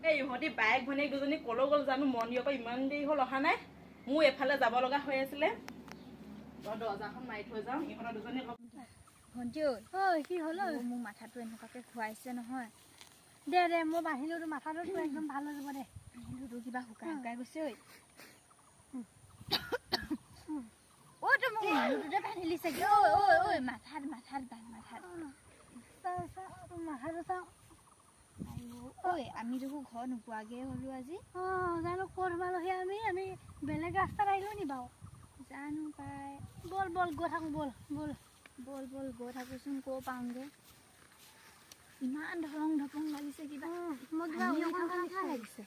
এই ইহঁতি বাইক ভনীয়েক দুজনী কলৈ গ'ল জানো মন্দিৰৰ পৰা ইমান দেৰি হ'ল অহা নাই মোৰ এফালে যাব লগা হৈ আছিলে দৰ্জাখন মাৰি থৈ যাওঁ ইহঁতৰ দুজনী ভণ্টি ঐ কি হ'ল মোৰ মাথাটো এনেকুৱাকৈ খুৱাইছে নহয় দে দে মই বান্ধিলোঁ তোৰ মাথাটো একদম ভাল হৈ যাব দে তোৰ কিবা শুকাই শুকাই গৈছে ঐ তই মোক মানুহটোতে বান্ধিলি চাগে ঐ মাথাত মাথাটো চাওঁ ঐ আমি দেখোঁ ঘৰ নোপোৱাগৈ হ'লোঁ আজি জানো ক'ত সোমালোহি আমি বেলেগ ৰাস্তাত আহিলোঁ নি বাৰু জানো পাই বল গৈ থাকোঁ বল গৈ থাকোঁচোন ক'ৰ পাওঁগৈ ইমান ধৰং ধপং লাগিছে কিবা মই কিবা লাগিছে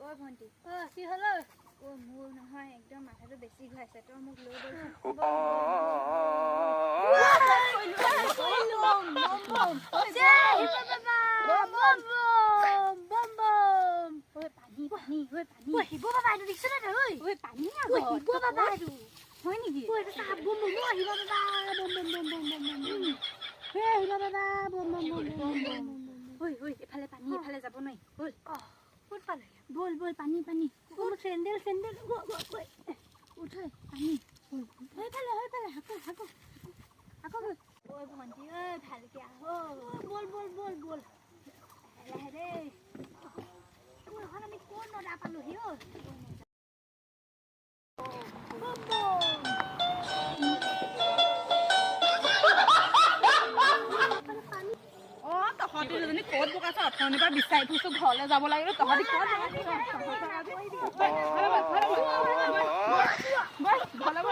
ঐ ভণ্টি কি হ'ল মোৰ নহয় একদম মাথাটো বেছি ঘূৰাইছে তই মোক লৈ গ'ল এফালে পানী এফালে যাব নোৱাৰি বল বল পানী চেণ্ডেল উঠৈ পানী সেইফালে আকৌ ঐ ভণ্টি ঐ ভালকে আহ বল লাহে দেই এখন আমি ক'ত নদা পালোহি তহঁতি দুজনী ক'ত বোকাছ অথনিৰ পৰা বিচাৰি ফুৰিছোঁ ঘৰলৈ যাব লাগিব তহঁতি ক'ত ঘৰলৈ